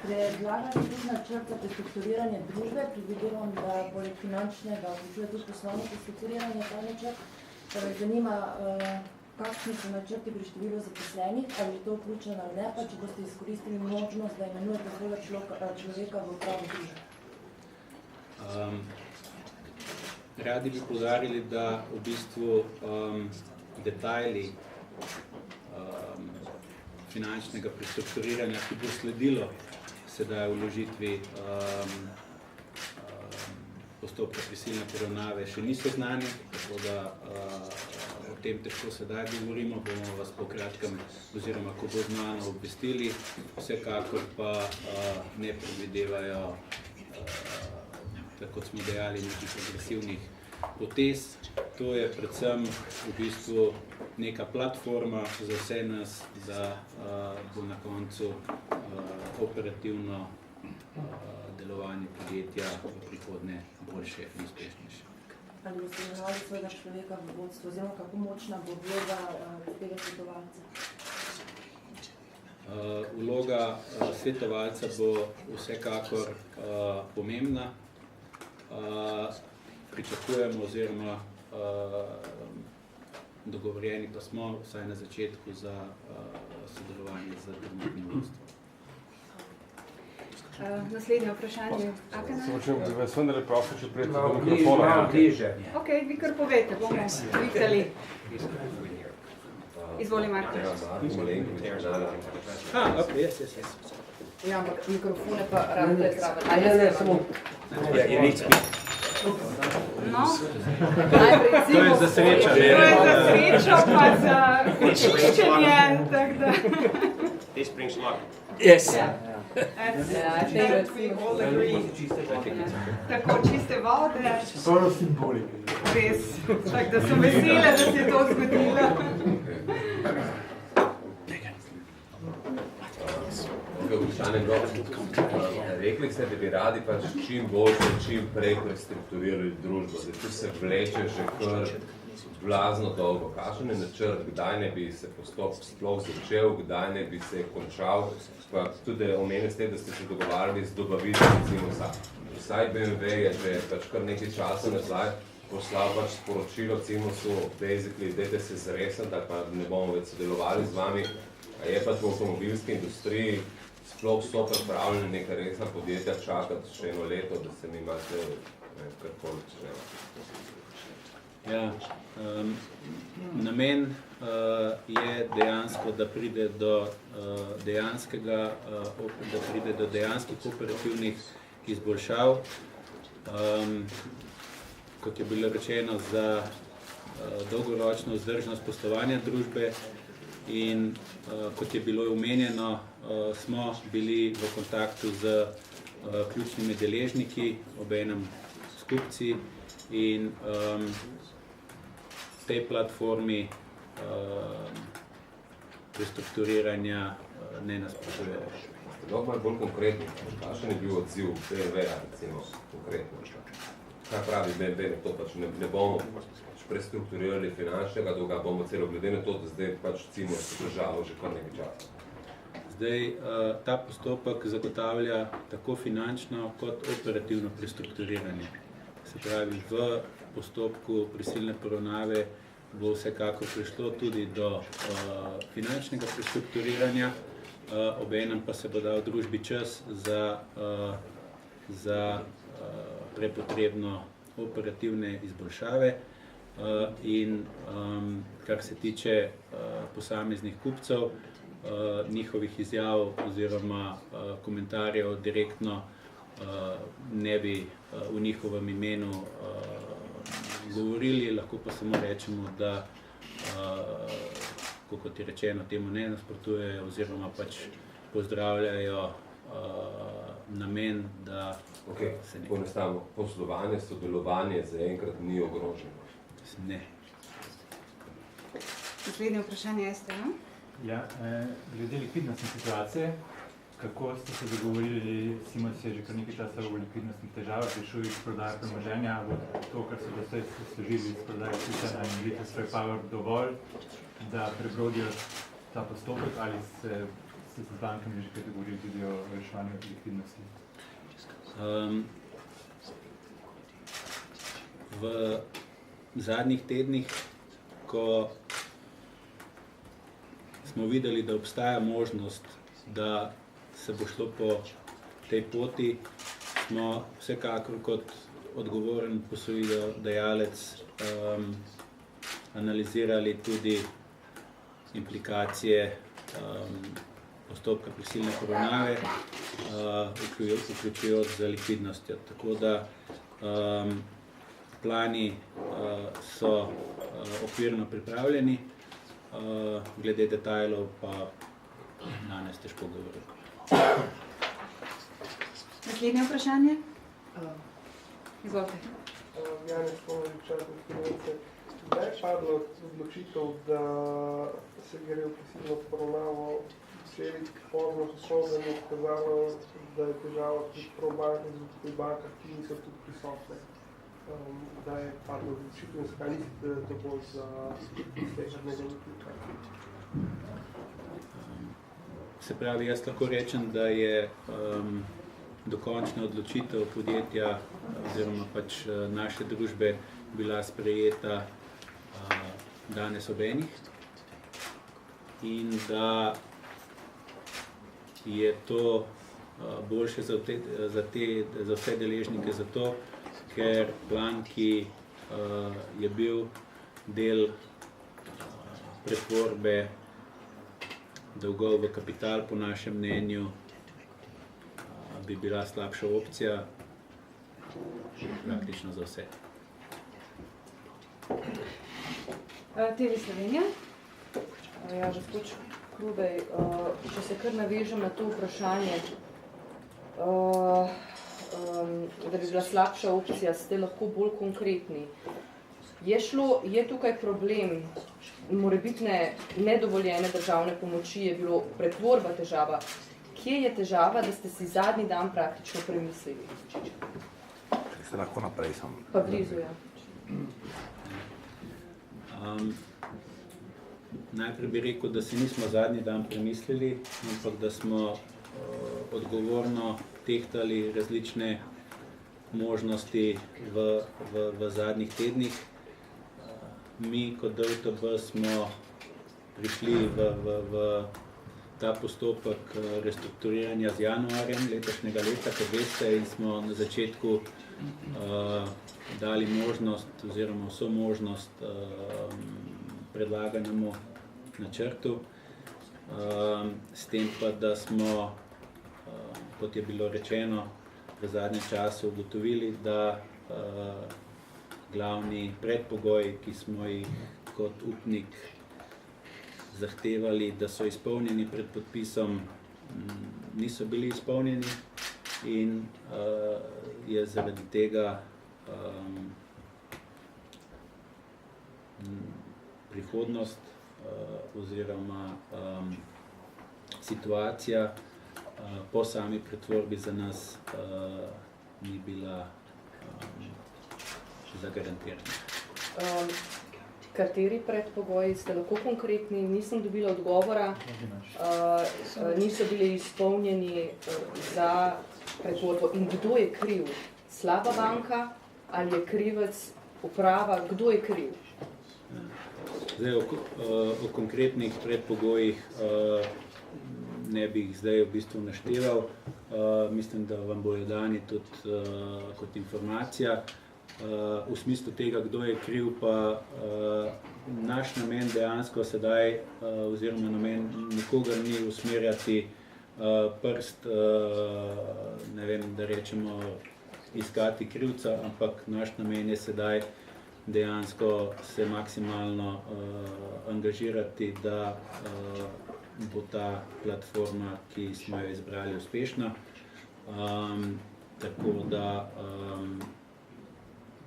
Predlagani tudi načrt za prestrukturiranje družbe, predvidevam, da poleg finančnega vključuje tudi poslovno prestrukturiranje ta načrt. Torej, zanima, kakšni so načrti pri številu zaposlenih, ali je to vključeno ali ne, pa če boste izkoristili možnost, da imenujete svojega človeka v upravo družbe. Radi bi poudarili, da v bistvu detajli finančnega prestrukturiranja, ki bo sledilo sedaj vložitvi postopka prisilne poravnave, še niso znani, tako da o tem težko sedaj govorimo, bomo vas po kratkem, oziroma ko bo znano, obvestili, vsekakor pa ne predvidevajo, tako kot smo dejali, nekih agresivnih potez. To je predvsem v bistvu neka platforma za vse nas, da bo na koncu operativno delovanje podjetja v prihodnje boljše in uspešnejše. Ali boste imenovali svojega človeka v vodstvu, oziroma kako močna bo vloga tega svetovalca? Vloga svetovalca bo vsekakor pomembna. Pričakujemo oziroma dogovorjeni pa smo vsaj na začetku za sodelovanje z trenutnim vodstvom. Naslednje vprašanje. Samo če bi vas vendar prosil, če prijete do mikrofona. Ok, vi kar povete, bomo videli. Izvoli, Marko. Ja, ampak mikrofone pa rabite zraven. Ne, samo. No, najprej To je za srečo, to je za srečo, pa za očiščenje, tako da. This brings luck. Yes. I think that we all agree. Tako čiste vode. Solo simbolike. Res. Tako da sem vesela, da se je to zgodilo. Rekli ste, da bi radi pač čim boljše, čim prej prestrukturirali družbo. Zdaj, tu se vleče že kar blazno dolgo. Kakšen je načrt, kdaj ne bi se postopek sploh začel, kdaj ne bi se končal? Pa tudi omenili ste, da ste se dogovarjali z dobaviteljem Cimosa. Vsaj BMW je že pač kar nekaj časa nazaj poslal pač sporočilo Cimosu, basically, dajte se zresniti, ali pa ne bomo več sodelovali z vami. A je pa v avtomobilski industriji sploh so pripravljeni neka resna podjetja čakati še eno leto, da se mi imate karkoli češnjava? Ja, namen je dejansko, da pride do dejanskih operativnih izboljšav. Kot je bilo rečeno, za dolgoročno vzdržnost poslovanja družbe in kot je bilo omenjeno, smo bili v kontaktu z ključnimi deležniki, obenem s kupci in tej platformi prestrukturiranja ne nasprotujejo. Lahko malo bolj konkretno, kakšen je bil odziv BMW-ja, recimo, konkretno? Kaj pravi BMW, to pač ne bomo prestrukturirali finančnega dolga, bomo celo glede na to, da zdaj pač Cimos državo že kar nekaj časa. Zdaj, ta postopek zagotavlja tako finančno kot operativno prestrukturiranje. Se pravi, v postopku prisilne poravnave bo vsekakor prišlo tudi do finančnega prestrukturiranja, obenem pa se bo dal družbi čas za prepotrebno operativne izboljšave in kar se tiče posameznih kupcev, njihovih izjav oziroma komentarjev direktno ne bi v njihovem imenu govorili, lahko pa samo rečemo, da, kot je rečeno, temu ne nasprotujejo oziroma pač pozdravljajo namen, da se nekaj... Poenostavimo, poslovanje, sodelovanje zaenkrat ni ogroženo. Ne. Naslednje vprašanje ste, no? Ja, glede likvidnostne situacije, kako ste se dogovorili, Cimos je že kar nekaj časa v likvidnostnih težavah, prišel iz prodaje premoženja, to, kar so doslej služili iz prodaje Prisilna in Vprašanja dovolj, da prebrodijo ta postopek, ali ste z bankami že kaj dogovorili tudi o reševanju likvidnosti? V zadnjih tednih, ko smo videli, da obstaja možnost, da se bo šlo po tej poti, smo vsekakor kot odgovoren posojilodajalec analizirali tudi implikacije postopka prisilne poravnave, vključujoč z likvidnostjo. Tako da plani so okvirno pripravljeni, glede detajlov pa danes težko govoriti. Naslednje vprašanje? Izvolite. Janez Ponovič, Finance. Kdaj je padla odločitev, da se gre v prisilno poravnavo, včeraj pozno so se izkazalo, da je težava pri bankah, ki niso tudi prisotne? Kdaj je padla odločitev in zakaj mislite, da to bo za sleherjnega odločitev? Se pravi, jaz lahko rečem, da je dokončna odločitev podjetja oziroma pač naše družbe bila sprejeta danes ob enih in da je to boljše za vse deležnike zato, ker plan, ki je bil del pretvorbe dolgov v kapital, po našem mnenju, bi bila slabša opcija praktično za vse. TV Slovenija. Ja, gospod Krudej, če se kar navežem na to vprašanje, da bi bila slabša opcija, ste lahko bolj konkretni. Je tukaj problem morebitne nedovoljene državne pomoči, je bilo pretvorba težava. Kje je težava, da ste si zadnji dan praktično premislili? Se lahko naprej samo. Pa blizu, ja. Najprej bi rekel, da si nismo zadnji dan premislili, ampak da smo odgovorno tehtali različne možnosti v zadnjih tednih. Mi kot DUTB smo prišli v ta postopek restrukturiranja z januarjem letošnjega leta, kot veste, in smo na začetku dali možnost oziroma vso možnost predlaganemu načrtu, s tem pa, da smo, kot je bilo rečeno, v zadnjem času ugotovili, da glavni predpogoji, ki smo jih kot upnik zahtevali, da so izpolnjeni pred podpisom, niso bili izpolnjeni in je zaradi tega prihodnost oziroma situacija po sami pretvorbi za nas ni bila zagarantirana. Kateri predpogoji ste lahko konkretni? Nisem dobila odgovora. Niso bili izpolnjeni za pretvorbo. In kdo je kriv? Slaba banka ali je krivec uprava? Kdo je kriv? Zdaj, o konkretnih predpogojih ne bi jih zdaj v bistvu našteval. Mislim, da vam bojo dani tudi kot informacija. V smislu tega, kdo je kriv, pa naš namen dejansko sedaj, oziroma namen nikogar ni usmerjati prst, ne vem, da rečemo, iskati krivca, ampak naš namen je sedaj dejansko se maksimalno angažirati, da bo ta platforma, ki smo jo izbrali, uspešna. Tako da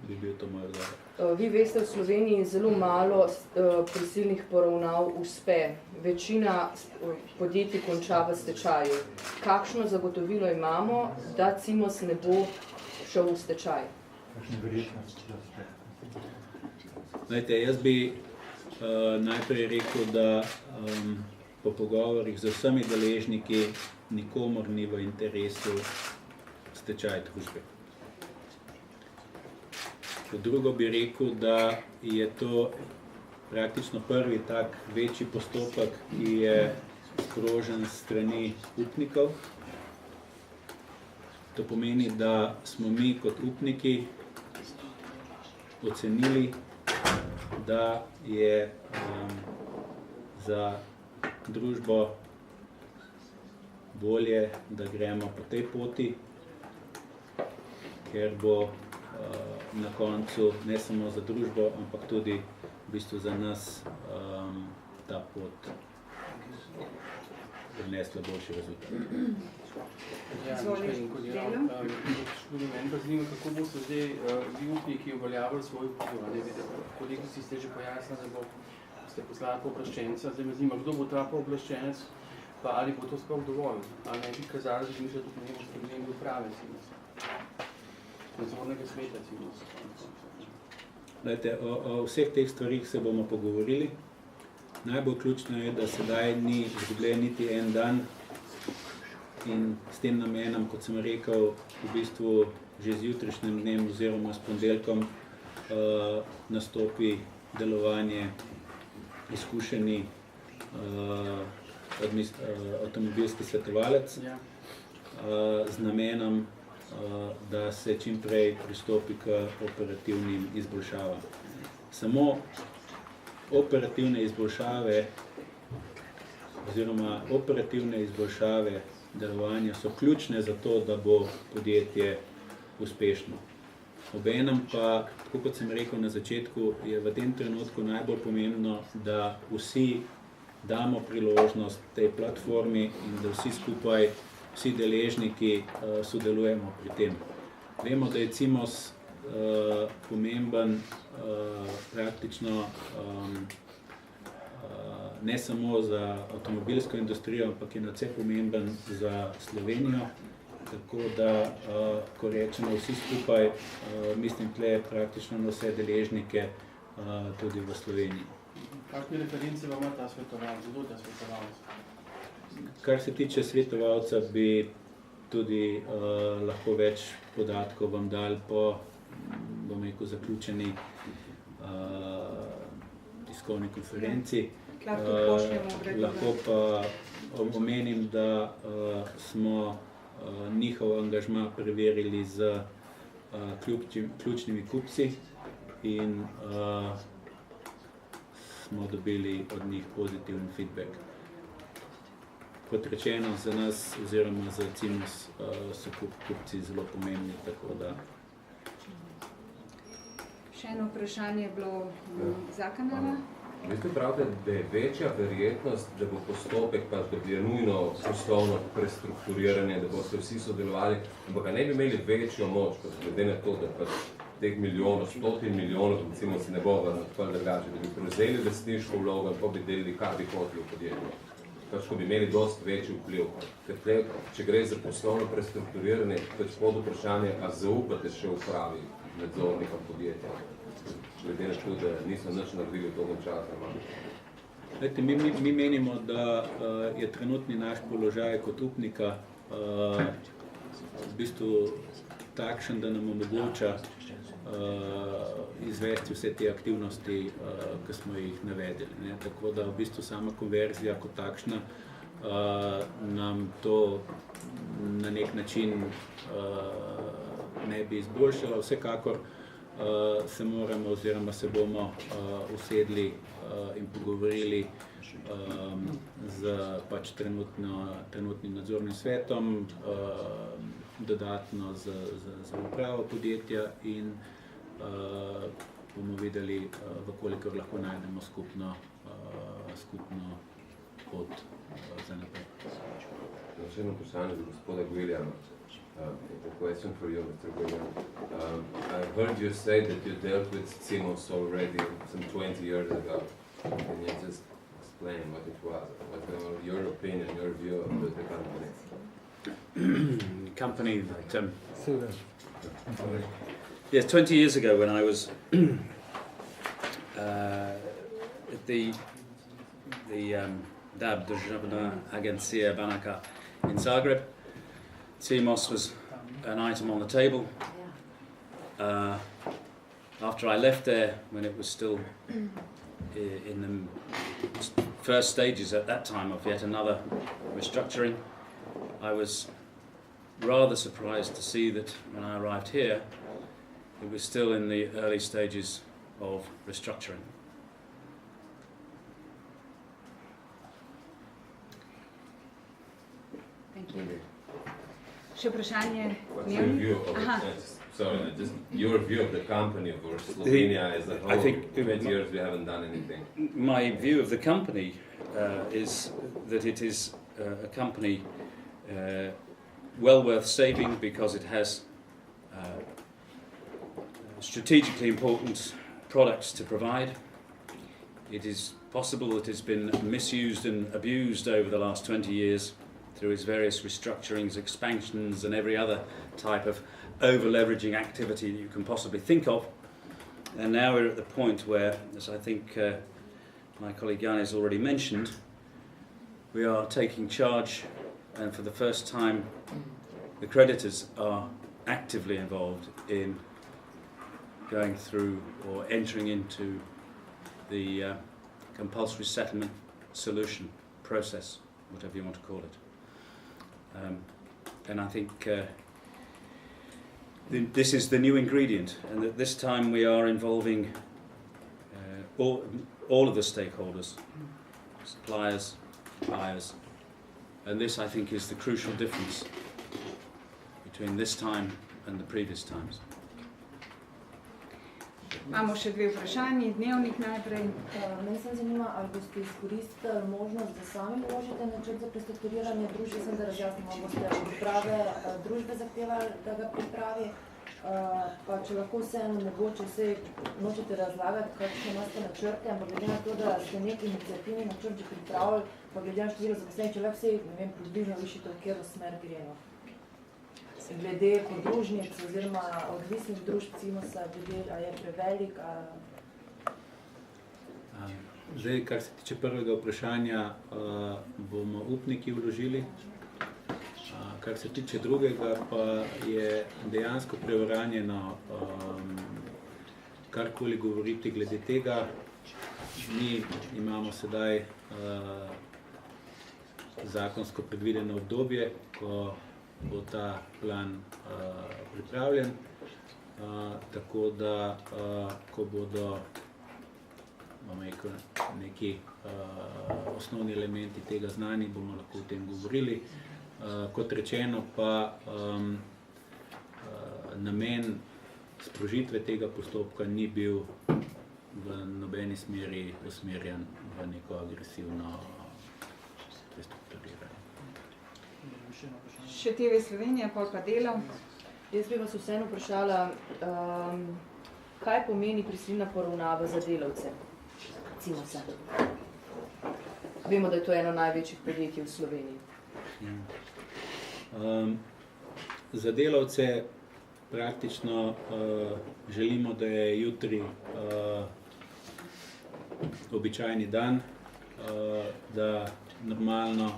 bi bil to moj odgovor. Vi veste, v Sloveniji zelo malo prisilnih poravnav uspe. Večina podjetij konča v stečaju. Kakšno zagotovilo imamo, da Cimos ne bo šel v stečaj? Kakšna verjetnost, da uspe? Jaz bi najprej rekel, da po pogovorih z vsemi deležniki nikomor ni v interesu stečaj družbe. Kot drugo bi rekel, da je to praktično prvi tak večji postopek, ki je sprožen s strani upnikov. To pomeni, da smo mi kot upniki ocenili, da je za družbo bolje, da gremo po tej poti, ker bo na koncu ne samo za družbo, ampak tudi v bistvu za nas ta pot prinesla boljši rezultat. Meni pa zanima, kako bo se zdaj vi upniki uveljavili svoj vpliv. Kolegici ste že pojasnili, da ste poslali pooblaščenca, zdaj me zanima, kdo bo ta pooblaščenec, pa ali bo to sploh dovolj, ali ne bi kazali razmišljati o pomembnosti spremembe uprave Cimosa, nadzornega sveta Cimosa. O vseh teh stvarih se bomo pogovorili. Najbolj ključno je, da sedaj ni izgubljen niti en dan in s tem namenom, kot sem rekel, v bistvu že z jutrišnjim dnem oziroma s ponedeljkom nastopi delovanje izkušeni avtomobilski svetovalec z namenom, da se čim prej pristopi k operativnim izboljšavam. Samo operativne izboljšave oziroma operativne izboljšave delovanja so ključne za to, da bo podjetje uspešno. Obenem pa, tako kot sem rekel na začetku, je v tem trenutku najbolj pomembno, da vsi damo priložnost tej platformi in da vsi skupaj, vsi deležniki sodelujemo pri tem. Vemo, da je Cimos pomemben praktično ne samo za avtomobilsko industrijo, ampak je nadvse pomemben za Slovenijo. Tako da, ko rečemo vsi skupaj, mislim tle praktično na vse deležnike tudi v Sloveniji. Kakšne reference vam ima ta svetovalec, kdo ta svetovalec? Kar se tiče svetovalca, bi tudi lahko več podatkov vam dal po, bom rekel, zaključeni tiskovni konferenci. Lahko pa omenim, da smo njihov angažma preverili z ključnimi kupci in smo dobili od njih pozitiven feedback. Kot rečeno, za nas oziroma za Cimos so kupci zelo pomembni, tako da. Še eno vprašanje je bilo za kanala. Vi pravite, da je večja verjetnost, da bo postopek, da je nujno poslovno prestrukturiranje, da boste vsi sodelovali, ampak ga ne bi imeli večjo moč, glede na to, da teh milijonov, stotin milijonov, recimo se ne bo vrnil drugače, da bi prevzeli lastniško vlogo in pa bi delili, kar bi hoteli v podjetju. Ko bi imeli dosti večji vpliv. Ker če gre za poslovno prestrukturiranje, pod vprašanje, a zaupate še upravi nadzornika podjetja? Glede na to, da niso nič naredili v dolgem času. Mi menimo, da je trenutni naš položaj kot upnika v bistvu takšen, da nam omogoča izvesti vse te aktivnosti, ki smo jih navedeli. Tako da v bistvu sama konverzija kot takšna nam to na nek način ne bi izboljšala. Vsekakor se moramo oziroma se bomo usedli in pogovorili z trenutnim nadzornim svetom, dodatno z upravo podjetja in bomo videli, vkolikor lahko najdemo skupno pot za naprej. Še eno vprašanje za gospoda Williama. A question for you, Mr. William. I heard you say that you dealt with Cimos already some 20 years ago. Can you just explain what it was? What's your opinion, your view of the company? Company that... yes, 20 years ago when I was at the DAB, Državna Agencija Banaka in Zagreb. Cimosa was an item on the table. After I left there, when it was still in the first stages at that time of yet another restructuring, I was rather surprised to see that when I arrived here, it was still in the early stages of restructuring. Thank you. Še vprašanje? What's your view of your view of the company of Slovenia as a whole? I think 20 years we haven't done anything. My view of the company is that it is a company well worth saving because it has strategically important products to provide. It is possible that it's been misused and abused over the last 20 years through its various restructurings, expansions and every other type of over-leveraging activity that you can possibly think of. And now we're at the point where, as I think my colleague Jan has already mentioned, we are taking charge, and for the first time the creditors are actively involved in going through or entering into the compulsory settlement solution process, whatever you want to call it. And I think this is the new ingredient, and that this time we are involving all of the stakeholders, suppliers, buyers, and this I think is the crucial difference between this time and the previous times. Imamo še dve vprašanji, dnevnik najprej. Mene se zanima, ali boste izkoristili možnost, da sami vložite načrt za prestrukturiranje družbe, sem da razjasnimo, ali boste priprave družbe zahtevali, da ga pripravi, pa če lahko vseeno mogoče vse nočete razlagati, kakšne imate načrte, ampak glede na to, da ste nek iniciativni načrt že pripravili, pa glede na število zaposlenih, če lahko vse, ne vem, približno višite, v katero smer gremo. Glede podružnic oziroma odvisnih družb Cimosa, glede, a je prevelik, Zdaj, kar se tiče prvega vprašanja, bomo upniki vložili. Kar se tiče drugega, pa je dejansko preuranjeno karkoli govoriti glede tega. Mi imamo sedaj zakonsko predvideno obdobje, ko bo ta plan pripravljen, tako da ko bodo neki osnovni elementi tega znani, bomo lahko o tem govorili. Kot rečeno pa namen sprožitve tega postopka ni bil v nobeni smeri usmerjen v neko agresivno prestrukturiranje. Še TV Slovenija, pol pa Delo. Jaz bi vas vseeno vprašala, kaj pomeni prisilna poravnava za delavce Cimosa? Vemo, da je to eno največjih podjetij v Sloveniji. Za delavce praktično želimo, da je jutri običajni dan, da normalno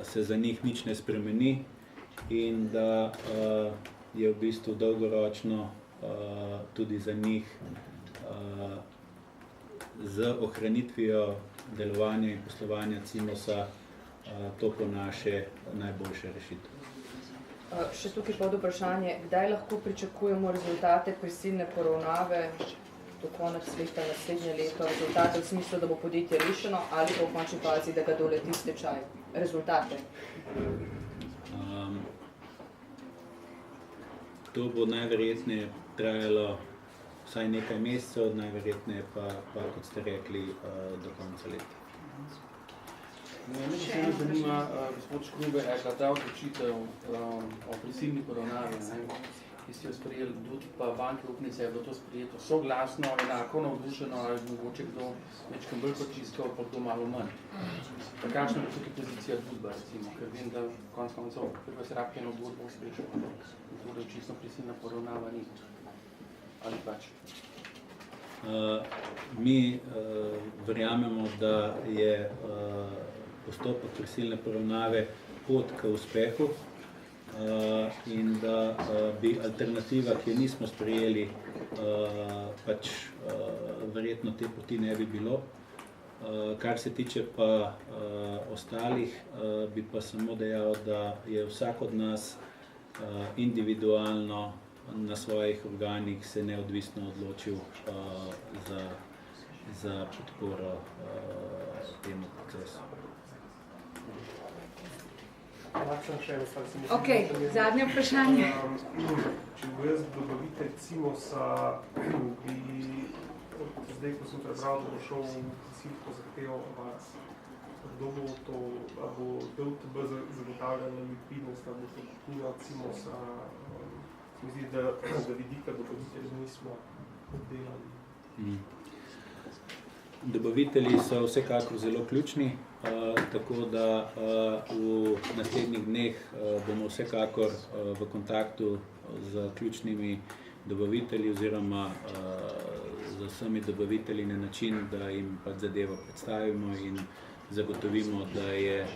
se za njih nič ne spremeni in da je v bistvu dolgoročno tudi za njih z ohranitvijo delovanja in poslovanja Cimosa to po naše najboljše rešitev. Še tukaj pod vprašanje, kdaj lahko pričakujemo rezultate prisilne poravnave do konec leta, naslednje leto, rezultate v smislu, da bo podjetje rešeno ali pa v končni fazi, da ga doleti stečaj? Rezultate? To bo najverjetneje trajalo vsaj nekaj mesecev, najverjetneje pa kot ste rekli, do konca leta. Mene še zanima, gospod Škrube, je bila ta odločitev o prisilni poravnavi, ki ste jo sprejeli DUTB pa banke upnice, je bilo to sprejeto soglasno, enako navdušeno, ali mogoče kdo večkrat bolj počiskal, pa kdo malo manj. Pa kakšna je tukaj pozicija DUTB-a, recimo, ker vem, da konec koncev prva se rabljeno odgodbo uspešno, torej čisto prisilna poravnava ni. Ali pač? Mi verjamemo, da je postopek prisilne poravnave pot k uspehu in da bi alternativa, ki jo nismo sprejeli, pač verjetno te poti ne bi bilo. Kar se tiče pa ostalih, bi pa samo dejal, da je vsak od nas individualno na svojih organih se neodvisno odločil za podporo temu procesu. Ok, zadnje vprašanje. Če bo jaz dobavitelj Cimosa, bi zdaj, ko sem prebral, da bo šel v ciljko zahteval vas, kdo bo to, a bo DUTB zagotavljala likvidnost, a bo to kupnina Cimosa, mi zdi, da vidika dobavitelji nismo obdelali. Dobavitelji so vsekakor zelo ključni, tako da v naslednjih dneh bomo vsekakor v kontaktu z ključnimi dobavitelji oziroma z vsemi dobavitelji na način, da jim pač zadevo predstavimo in zagotovimo, da je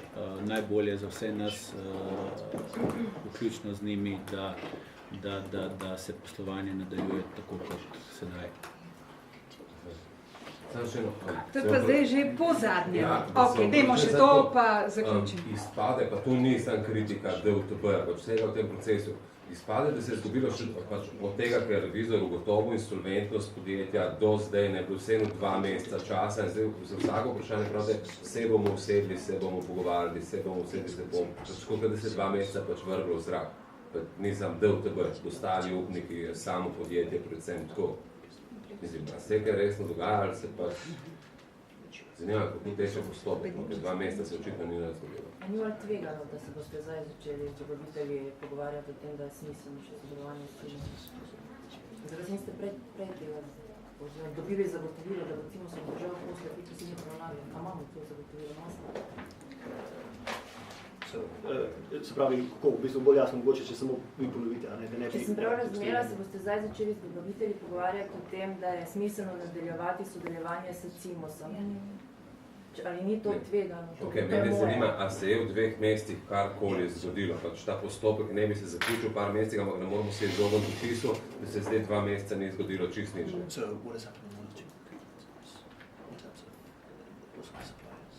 najbolje za vse nas, vključno z njimi, da se poslovanje nadaljuje tako kot sedaj. To je pa zdaj že po zadnjem. Ok, dajmo še to, pa zaključimo. Izpade, pa tu ni samo kritika DUTB, pač vsega v tem procesu. Izpade, da se je zgubilo še od tega, ker je revizor ugotovil insolventnost podjetja do zdaj, ne bilo vseeno 2 meseca časa in zdaj za vsako vprašanje pravde, se bomo usedli, se bomo pogovarjali, se bomo usedli, se bomo, tako da se 2 meseca pač vrglo v zrak. Nisem DUTB, ostali upniki, samo podjetje, predvsem tako. Mislim, da se kaj resno dogaja, ali se pač zanima, kako teče postopek, ker 2 meseca se očitno ni razgledalo. A ni malo tvegano, da se boste zdaj začeli z dobavitelji pogovarjati o tem, da je smiselno še sodelovanje s Cimosom? Zdaj niste prej dobili zagotovilo, da bo Cimos obdržal posle pri prisilni poravnavi. A imamo to zagotovilo nas? Se pravi, kako, v bistvu bolj jasno mogoče, če samo vi ponovite, a ne, da ne bi... Če sem prav razumela, se boste zdaj začeli z dobavitelji pogovarjati o tem, da je smiselno nadaljevati sodelovanje s Cimosom. Ali ni to tvegano? Ok, mene zanima, a se je v 2 mesecih karkoli zgodilo, pač ta postopek ne bi se zaključil par mesecih, ampak ne moramo se izogniti dopisu, da se zdaj 2 meseca ni zgodilo čist nič. So, what is happening in the in terms of suppliers?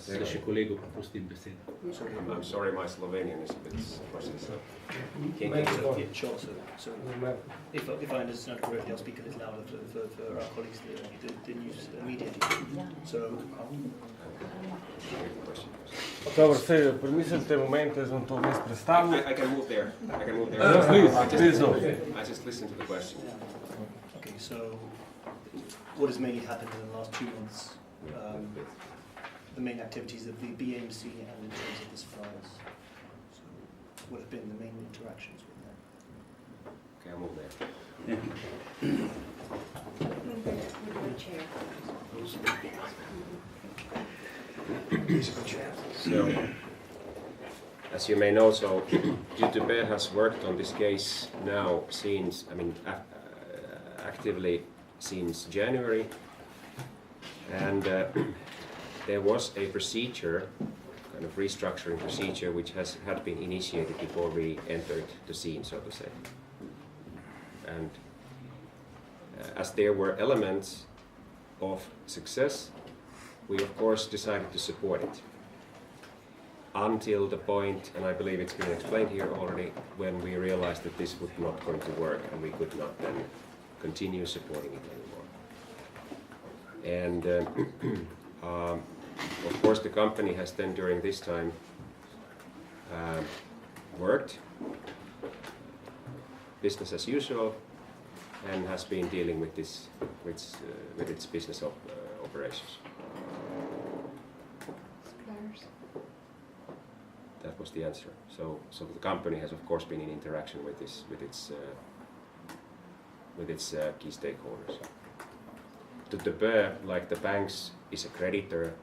Zdaj še kolegu propustim besedo. I'm sorry, my Slovenian is a bit processed. Sure, so if I understand correctly, I'll speak a little louder for our colleagues, the news media. So, Dobro, vse premislite momente, jaz vam to vmes predstavil. I can move there. I just listen to the question. Okay, so what has mainly happened in the last 2 months? The main activities of the BAMC and in terms of the suppliers. So what have been the main interactions with them? Okay, I'll move there. So, as you may know, so DUTB has worked on this case now since, actively since January, and there was a procedure, kind of restructuring procedure, which had been initiated before we entered the scene, so to say. And as there were elements of success, we of course decided to support it. Until the point, and I believe it's been explained here already, when we realized that this would not going to work and we could not then continue supporting it anymore. And of course, the company has then, during this time, worked business as usual, and has been dealing with this, with its business operations. Suppliers. That was the answer. So the company has, of course, been in interaction with this, with its key stakeholders. DUTB, like the banks, is a creditor,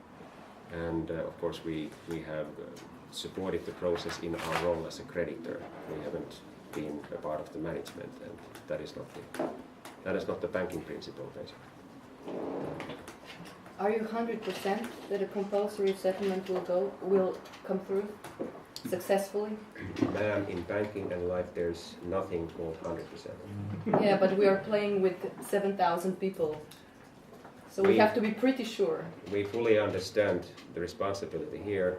and of course we have supported the process in our role as a creditor. We haven't been a part of the management, and that is not the banking principle, basically. Are you 100% that a compulsory settlement will come through successfully? Ma'am, in banking and life, there's nothing called 100%. Yeah, but we are playing with 7,000 people, so we have to be pretty sure. We fully understand the responsibility here.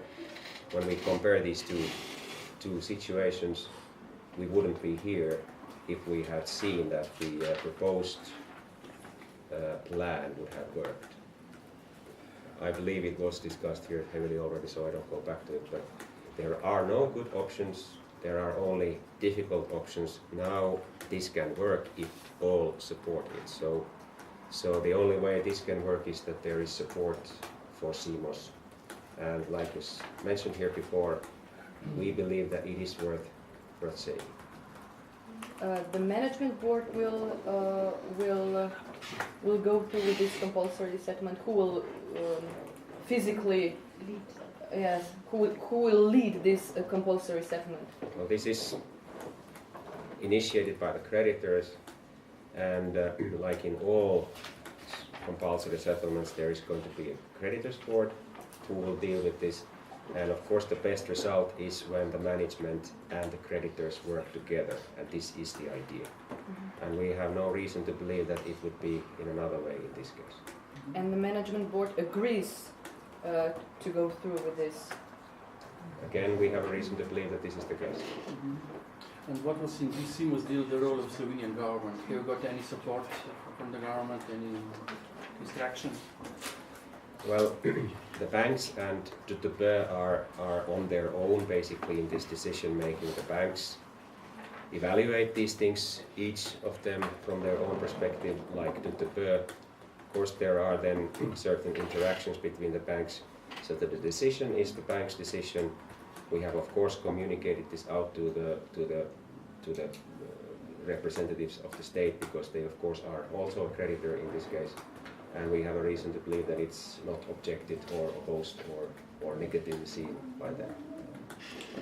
When we compare these two situations, we wouldn't be here if we had seen that the proposed plan would have worked. I believe it was discussed here heavily already, so I don't go back to it, but there are no good options, there are only difficult options. Now this can work if all support it. So the only way this can work is that there is support for Cimosa. And like was mentioned here before, we believe that it is worth saying. The management board will go through with this compulsory settlement. Who will physically lead? Yes, who will lead this compulsory settlement? Well, this is initiated by the creditors, and like in all compulsory settlements, there is going to be a creditors board who will deal with this. And of course, the best result is when the management and the creditors work together, and this is the idea. Mm-hmm. And we have no reason to believe that it would be in another way in this case. And the management board agrees to go through with this? Again, we have a reason to believe that this is the case. Mm-hmm. And what was in this Cimosa deal the role of the Slovenian government? Have you got any support from the government, any instructions? Well, the banks and DUTB are on their own basically in this decision making. The banks evaluate these things, each of them from their own perspective, like DUTB. Of course, there are then certain interactions between the banks, so that the decision is the bank's decision. We have, of course, communicated this out to the representatives of the state, because they, of course, are also a creditor in this case. And we have a reason to believe that it's not objected or opposed or negatively seen by them.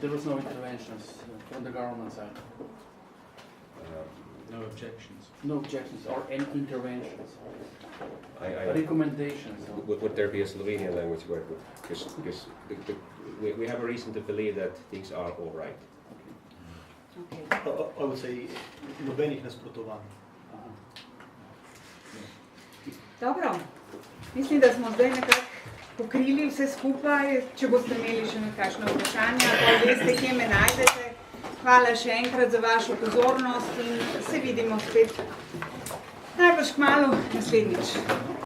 There was no interventions from the government side? No objections? No objections or any interventions? I recommendations? Would there be a Slovenian language word? Because we have a reason to believe that things are all right. Okay. I would say nobenih nasprotovanj. Dobro, mislim, da smo zdaj nekako pokrili vse skupaj. Če boste imeli še nekakšno vprašanja, pa veste, kje me najdete. Hvala še enkrat za vašo pozornost in se vidimo spet najbrž kmalu naslednjič.